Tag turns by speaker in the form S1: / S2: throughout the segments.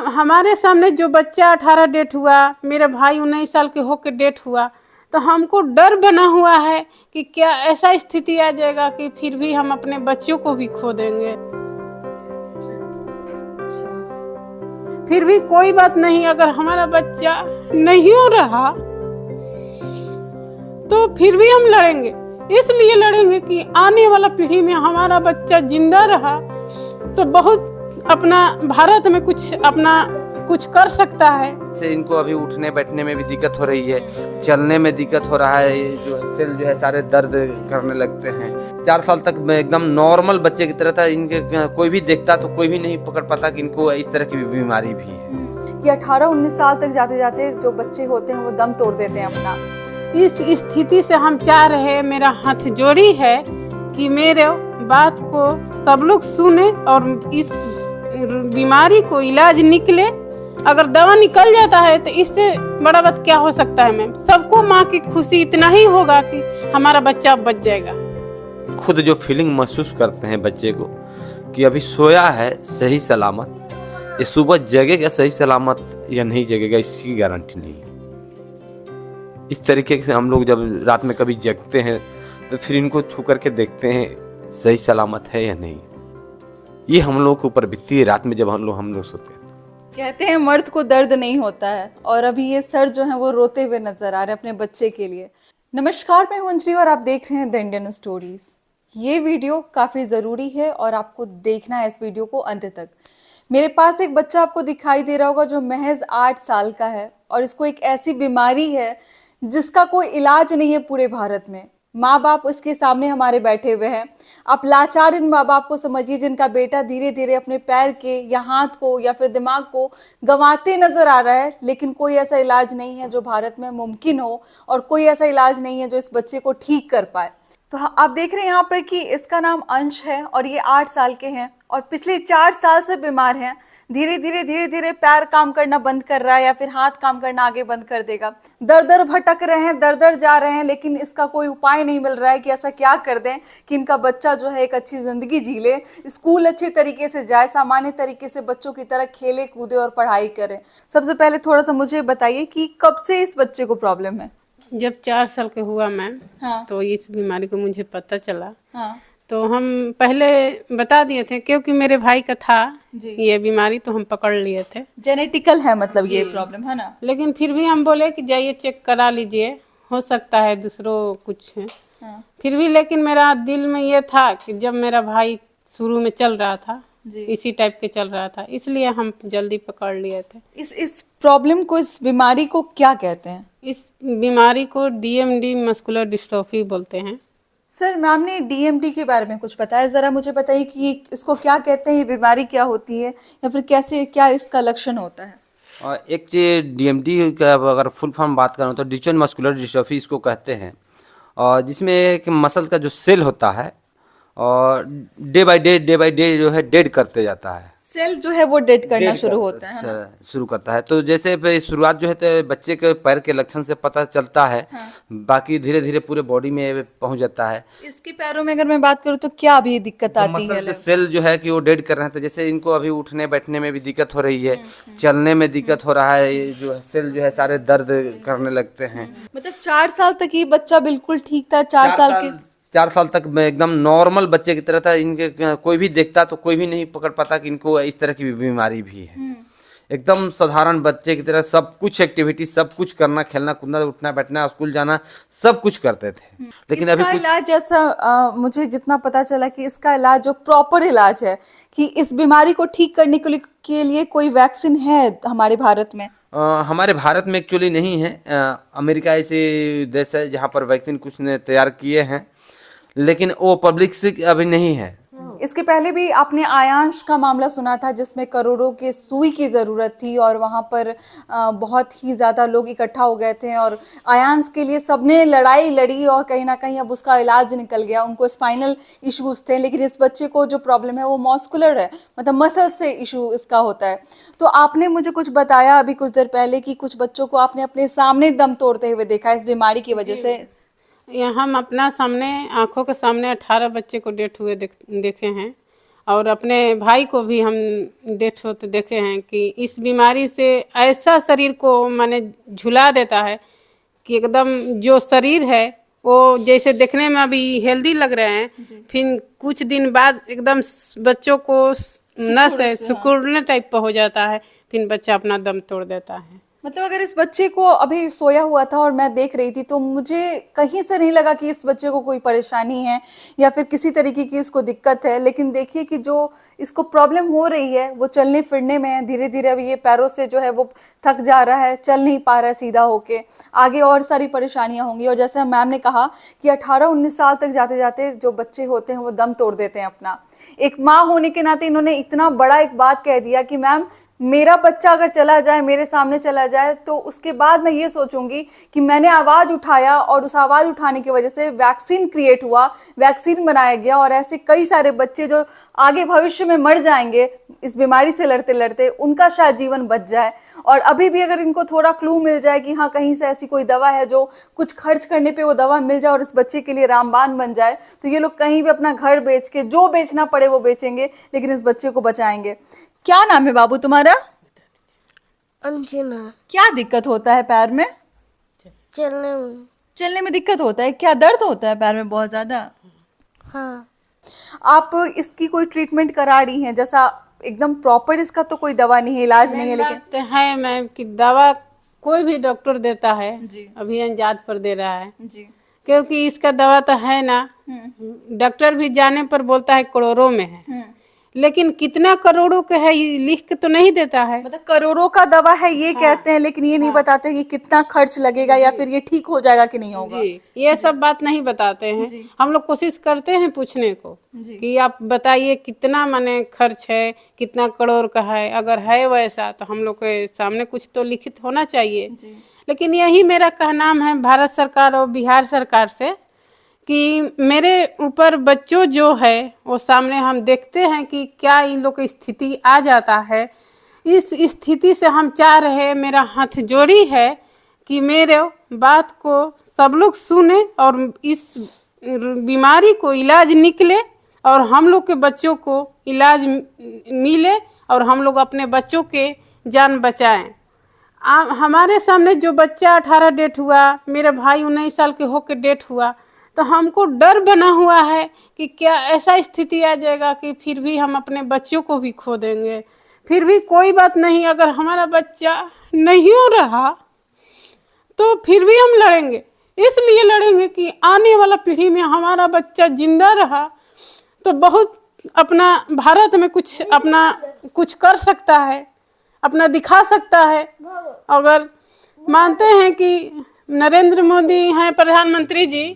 S1: हमारे सामने जो बच्चा 18 डेट हुआ, मेरा भाई 19 साल के होकर डेट हुआ, तो हमको डर बना हुआ है कि क्या ऐसा स्थिति आ जाएगा कि फिर भी हम अपने बच्चों को भी खो देंगे। फिर भी कोई बात नहीं, अगर हमारा बच्चा नहीं हो रहा तो फिर भी हम लड़ेंगे। इसलिए लड़ेंगे कि आने वाला पीढ़ी में हमारा बच्चा जिंदा रहा तो बहुत अपना भारत में कुछ कर सकता है।
S2: से इनको अभी उठने बैठने में भी दिक्कत हो रही है, चलने में दिक्कत हो रहा है, जो सेल जो है सारे दर्द करने लगते हैं। 4 साल तक एकदम नॉर्मल बच्चे की तरह था, इनके कोई भी देखता तो कोई भी नहीं पकड़ पाता कि इनको इस तरह की बीमारी भी है।
S3: ये 18-19 साल तक जाते जाते जो बच्चे होते हैं वो दम तोड़ देते हैं अपना।
S1: इस स्थिति से हम चाह रहे हैं, मेरा हाथ जोड़ी है कि मेरे बात को सब लोग सुने और इस बीमारी को इलाज निकले। अगर दवा निकल जाता है तो इससे बड़ा बात क्या हो सकता है मैम। सबको माँ की खुशी इतना ही होगा कि हमारा बच्चा बच जाएगा।
S2: खुद जो फीलिंग महसूस करते हैं बच्चे को कि अभी सोया है सही सलामत, ये सुबह जगेगा सही सलामत या नहीं जगेगा इसकी गारंटी नहीं है। इस तरीके से हम लोग जब रात में कभी जगते हैं तो फिर इनको छू करके देखते हैं सही सलामत है या नहीं। ये हम लोग के ऊपर बीतती है रात में जब हम लोग सोते हैं।
S3: कहते हैं मर्द को दर्द नहीं होता है, और अभी ये सर जो है वो रोते हुए नजर आ रहे हैं अपने बच्चे के लिए। नमस्कार, मैं हूं अंजलि और आप देख रहे हैं द इंडियन स्टोरीज। ये वीडियो काफी जरूरी है और आपको देखना है इस वीडियो को अंत तक। मेरे पास एक बच्चा आपको दिखाई दे रहा होगा जो महज 8 साल का है और इसको एक ऐसी बीमारी है जिसका कोई इलाज नहीं है पूरे भारत में। माँ बाप उसके सामने हमारे बैठे हुए हैं। आप लाचार इन माँ बाप को समझिए जिनका बेटा धीरे धीरे अपने पैर के या हाथ को या फिर दिमाग को गंवाते नजर आ रहा है, लेकिन कोई ऐसा इलाज नहीं है जो भारत में मुमकिन हो और कोई ऐसा इलाज नहीं है जो इस बच्चे को ठीक कर पाए। तो आप देख रहे हैं यहाँ पर कि इसका नाम अंश है और ये 8 साल के हैं और पिछले 4 साल से बीमार हैं। धीरे धीरे पैर काम करना बंद कर रहा है या फिर हाथ काम करना आगे बंद कर देगा। दर दर भटक रहे हैं, दर दर जा रहे हैं, लेकिन इसका कोई उपाय नहीं मिल रहा है कि ऐसा क्या कर दें कि इनका बच्चा जो है एक अच्छी जिंदगी जी ले, स्कूल अच्छे तरीके से जाए, सामान्य तरीके से बच्चों की तरह खेले कूदे और पढ़ाई करे। सबसे पहले थोड़ा सा मुझे बताइए कि कब से इस बच्चे को प्रॉब्लम है?
S1: जब 4 साल के हुआ मैम,
S3: हाँ।
S1: तो इस बीमारी को मुझे पता चला।
S3: हाँ।
S1: तो हम पहले बता दिए थे क्योंकि मेरे भाई का था ये बीमारी, तो हम पकड़ लिए थे।
S3: जेनेटिकल है मतलब ये प्रॉब्लम है ना।
S1: लेकिन फिर भी हम बोले कि जाइए चेक करा लीजिए, हो सकता है दूसरों कुछ है।
S3: हाँ।
S1: फिर भी लेकिन मेरा दिल में ये था कि जब मेरा भाई शुरू में चल रहा था इसी टाइप के चल रहा था, इसलिए हम जल्दी पकड़ लिए थे।
S3: इस प्रॉब्लम को, इस बीमारी को क्या कहते हैं?
S1: इस बीमारी को DMD मस्कुलर डिस्ट्रोफी बोलते हैं।
S3: सर, मैम ने DMD के बारे में कुछ बताया, जरा मुझे बताइए कि इसको क्या कहते हैं, ये बीमारी क्या होती है या फिर कैसे, क्या इसका लक्षण होता है?
S2: और एक चीज DMD का अगर फुल फॉर्म बात करूँ तो डिचन मस्कुलर डिस्ट्रोफी इसको कहते हैं, और जिसमें एक मसल का जो सेल होता है और डे बाय डे जो है डेड करते जाता है।
S3: सेल जो है वो डेड करना शुरू होता है ना?
S2: शुरू करता है। तो जैसे शुरुआत जो है तो बच्चे के पैर के लक्षण से पता चलता है। हाँ। बाकी धीरे धीरे पूरे बॉडी में पहुंच जाता है।
S3: इसके पैरों में अगर मैं बात करूं तो क्या अभी दिक्कत आती है?
S2: मसल सेल जो है कि वो डेड कर रहे हैं, तो जैसे इनको अभी उठने बैठने में भी दिक्कत हो रही है, चलने में दिक्कत हो रहा है, जो सेल जो है सारे दर्द करने लगते हैं।
S3: मतलब 4 साल तक ये बच्चा बिल्कुल ठीक था?
S2: 4 साल तक एकदम नॉर्मल बच्चे की तरह था, इनके कोई भी देखता तो कोई भी नहीं पकड़ पाता कि इनको इस तरह की बीमारी भी है। एकदम साधारण बच्चे की तरह सब कुछ एक्टिविटी, सब कुछ करना, खेलना कूदना, उठना बैठना, स्कूल जाना, सब कुछ करते थे। लेकिन अभी
S3: इलाज जैसा मुझे जितना पता चला कि इसका इलाज जो प्रॉपर इलाज है कि इस बीमारी को ठीक करने के लिए कोई वैक्सीन है हमारे भारत में?
S2: हमारे भारत में एक्चुअली नहीं है। अमेरिका ऐसे देश है जहाँ पर वैक्सीन कुछ ने तैयार किए हैं, लेकिन वो पब्लिक से अभी नहीं है।
S3: इसके पहले भी आपने आयांश का मामला सुना था जिसमें करोड़ों के सुई की जरूरत थी और वहां पर बहुत ही ज्यादा लोग इकट्ठा हो गए थे और आयांश के लिए सबने लड़ाई लड़ी और कहीं ना कहीं अब उसका इलाज निकल गया। उनको स्पाइनल इश्यूज थे, लेकिन इस बच्चे को जो प्रॉब्लम है वो मस्कुलर है, मतलब मसल से इशू इसका होता है। तो आपने मुझे कुछ बताया अभी कुछ देर पहले कि कुछ बच्चों को आपने अपने सामने दम तोड़ते हुए देखा इस बीमारी की वजह से।
S1: हम अपना सामने आंखों के सामने 18 बच्चे को डेथ हुए देखे हैं और अपने भाई को भी हम डेथ होते देखे हैं कि इस बीमारी से ऐसा शरीर को माने झुला देता है कि एकदम जो शरीर है वो जैसे देखने में अभी हेल्दी लग रहे हैं, फिर कुछ दिन बाद एकदम बच्चों को नस है सिकुड़ने टाइप का हो जाता है, फिर बच्चा अपना दम तोड़ देता है।
S3: मतलब अगर इस बच्चे को अभी सोया हुआ था और मैं देख रही थी तो मुझे कहीं से नहीं लगा कि इस बच्चे को कोई परेशानी है या फिर किसी तरीके की इसको दिक्कत है, लेकिन देखिए कि जो इसको प्रॉब्लम हो रही है वो चलने फिरने में है। धीरे धीरे अभी ये पैरों से जो है वो थक जा रहा है, चल नहीं पा रहा है सीधा होके, आगे और सारी परेशानियां होंगी। और जैसे मैम ने कहा कि 18-19 साल तक जाते जाते जो बच्चे होते हैं वो दम तोड़ देते हैं अपना। एक माँ होने के नाते इन्होंने इतना बड़ा एक बात कह दिया कि मैम मेरा बच्चा अगर चला जाए, मेरे सामने चला जाए, तो उसके बाद मैं ये सोचूंगी कि मैंने आवाज़ उठाया और उस आवाज़ उठाने की वजह से वैक्सीन क्रिएट हुआ, वैक्सीन बनाया गया और ऐसे कई सारे बच्चे जो आगे भविष्य में मर जाएंगे इस बीमारी से लड़ते लड़ते, उनका शायद जीवन बच जाए। और अभी भी अगर इनको थोड़ा क्लू मिल जाए कि हाँ कहीं से ऐसी कोई दवा है जो कुछ खर्च करने पे वो दवा मिल जाए और इस बच्चे के लिए रामबाण बन जाए, तो ये लोग कहीं भी अपना घर बेच के जो बेचना पड़े वो बेचेंगे, लेकिन इस बच्चे को बचाएंगे। क्या नाम है बाबू तुम्हारा?
S4: अंजना।
S3: क्या दिक्कत होता है पैर में?
S4: चलने में
S3: दिक्कत होता है? क्या दर्द होता है पैर में बहुत ज्यादा?
S4: हाँ।
S3: आप इसकी कोई ट्रीटमेंट करा रही हैं? जैसा एकदम प्रॉपर इसका तो कोई दवा नहीं है, इलाज नहीं है, लेकिन
S1: है मैम कि दवा कोई भी डॉक्टर देता है
S3: जी।
S1: अभी अंजाद पर दे रहा है
S3: जी।
S1: क्योंकि इसका दवा तो है ना, डॉक्टर भी जाने पर बोलता है करोड़ों में है, लेकिन कितना करोड़ों का है ये लिख के तो नहीं देता है।
S3: मतलब करोड़ों का दवा है ये कहते हैं, लेकिन ये नहीं बताते कि कितना खर्च लगेगा या फिर ये ठीक हो जाएगा कि नहीं होगा।
S1: जी, ये सब बात नहीं बताते हैं। हम लोग कोशिश करते हैं पूछने को कि आप बताइए कितना माने खर्च है, कितना करोड़ का है, अगर है वैसा तो हम लोग के सामने कुछ तो लिखित होना चाहिए। लेकिन यही मेरा कहना है भारत सरकार और बिहार सरकार से कि मेरे ऊपर बच्चों जो है वो सामने हम देखते हैं कि क्या इन लोग की स्थिति आ जाता है। इस स्थिति से हम चाह रहे हैं, मेरा हाथ जोड़ी है कि मेरे बात को सब लोग सुने और इस बीमारी को इलाज निकले और हम लोग के बच्चों को इलाज मिले और हम लोग अपने बच्चों के जान बचाएं। हमारे सामने जो बच्चा 18 डेथ हुआ, मेरे भाई 19 साल के होकर डेथ हुआ, तो हमको डर बना हुआ है कि क्या ऐसा स्थिति आ जाएगा कि फिर भी हम अपने बच्चों को भी खो देंगे। फिर भी कोई बात नहीं, अगर हमारा बच्चा नहीं हो रहा तो फिर भी हम लड़ेंगे, इसलिए लड़ेंगे कि आने वाला पीढ़ी में हमारा बच्चा जिंदा रहा तो बहुत अपना भारत में कुछ अपना कुछ कर सकता है, अपना दिखा सकता है। अगर मानते हैं कि नरेंद्र मोदी हैं प्रधानमंत्री जी,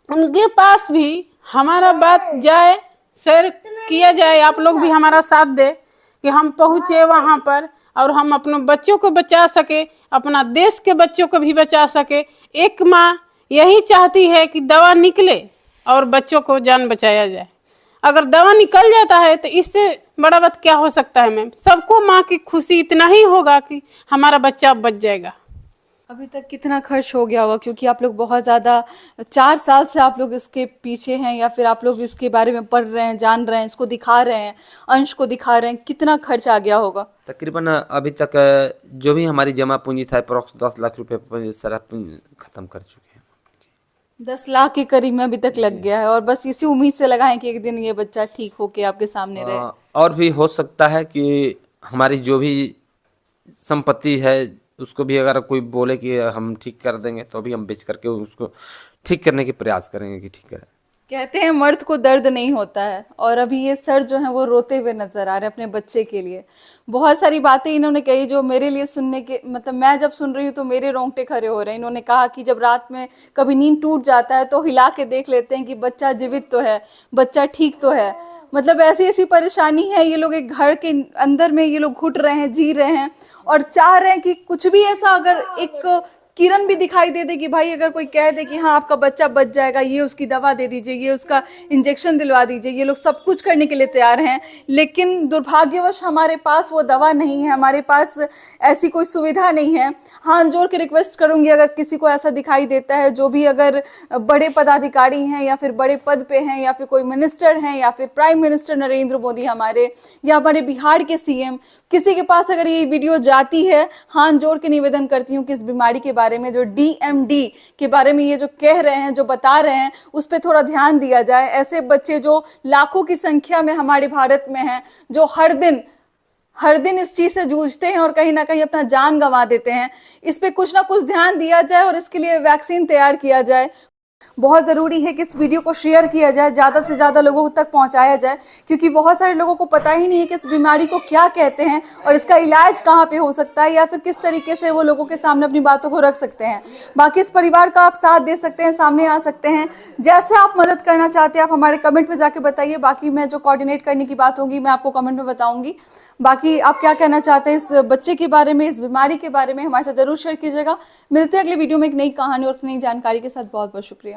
S1: उनके पास भी हमारा बात जाए, शेयर किया जाए, आप लोग भी हमारा साथ दे कि हम पहुँचे वहाँ पर और हम अपने बच्चों को बचा सके, अपना देश के बच्चों को भी बचा सके। एक माँ यही चाहती है कि दवा निकले और बच्चों को जान बचाया जाए। अगर दवा निकल जाता है तो इससे बड़ा बात क्या हो सकता है मैम? सबको माँ की खुशी इतना ही होगा कि हमारा बच्चा बच जाएगा।
S3: अभी तक कितना खर्च हो गया होगा, क्योंकि आप लोग बहुत ज़्यादा 4 साल से आप लोग इसके पीछे हैं या फिर आप लोग इसके बारे में पढ़ रहे हैं, जान रहे हैं, इसको दिखा रहे हैं, अंश को दिखा रहे हैं, कितना खर्च आ गया होगा?
S2: तकरीबन अभी तक जो भी हमारी जमा पूंजी था अप्रॉक्स 10 लाख रुपए सारा खत्म कर चुके हैं।
S3: 10 लाख के करीब में अभी तक लग गया है और बस इसी उम्मीद से लगाएं कि एक दिन ये बच्चा ठीक होके आपके सामने रहे।
S2: और भी हो सकता है कि हमारी जो भी संपत्ति है उसको भी अगर कोई बोले कि हम ठीक कर देंगे तो भी हम बेच करके उसको ठीक करने के प्रयास करेंगे कि ठीक करें।
S3: कहते हैं मर्द को दर्द नहीं होता है और अभी ये सर जो है वो रोते हुए नजर आ रहे हैं अपने बच्चे के लिए। बहुत सारी बातें इन्होंने कही जो मेरे लिए सुनने के मतलब मैं जब सुन रही हूँ तो मेरे रोंगटे खड़े हो रहे हैं। इन्होंने कहा कि जब रात में कभी नींद टूट जाता है तो हिला के देख लेते हैं कि बच्चा जीवित तो है, बच्चा ठीक तो है। मतलब ऐसी ऐसी परेशानी है, ये लोग एक घर के अंदर में ये लोग घुट रहे हैं, जी रहे हैं और चाह रहे हैं कि कुछ भी ऐसा अगर एक किरण भी दिखाई दे दे कि भाई अगर कोई कह दे कि हाँ आपका बच्चा बच जाएगा, ये उसकी दवा दे दीजिए, ये उसका इंजेक्शन दिलवा दीजिए, ये लोग सब कुछ करने के लिए तैयार हैं, लेकिन दुर्भाग्यवश हमारे पास वो दवा नहीं है, हमारे पास ऐसी कोई सुविधा नहीं है। हाथ जोड़ के रिक्वेस्ट करूंगी, अगर किसी को ऐसा दिखाई देता है, जो भी अगर बड़े पदाधिकारी हैं या फिर बड़े पद पे हैं या फिर कोई मिनिस्टर हैं या फिर प्राइम मिनिस्टर नरेंद्र मोदी हमारे, या हमारे बिहार के सीएम, किसी के पास अगर ये वीडियो जाती है, हाथ जोड़ के निवेदन करती हूँ कि इस बीमारी के बारे में, जो DMD के बारे में ये जो कह रहे हैं, जो बता रहे हैं, उस पर थोड़ा ध्यान दिया जाए। ऐसे बच्चे जो लाखों की संख्या में हमारे भारत में हैं, जो हर दिन इस चीज से जूझते हैं और कहीं ना कहीं अपना जान गंवा देते हैं, इस पे कुछ ना कुछ ध्यान दिया जाए और इसके लिए वैक्सीन तैयार किया जाए। बहुत जरूरी है कि इस वीडियो को शेयर किया जाए, ज्यादा से ज्यादा लोगों तक पहुंचाया जाए, क्योंकि बहुत सारे लोगों को पता ही नहीं है कि इस बीमारी को क्या कहते हैं और इसका इलाज कहाँ पे हो सकता है, या फिर किस तरीके से वो लोगों के सामने अपनी बातों को रख सकते हैं। बाकी इस परिवार का आप साथ दे सकते हैं, सामने आ सकते हैं, जैसे आप मदद करना चाहते हैं आप हमारे कमेंट में जाके बताइए। बाकी मैं जो कोऑर्डिनेट करने की बात होगी मैं आपको कमेंट में बताऊंगी। बाकी आप क्या कहना चाहते हैं इस बच्चे के बारे में, इस बीमारी के बारे में, हमारे साथ जरूर शेयर कीजिएगा। मिलते हैं अगले वीडियो में एक नई कहानी और नई जानकारी के साथ। बहुत बहुत शुक्रिया।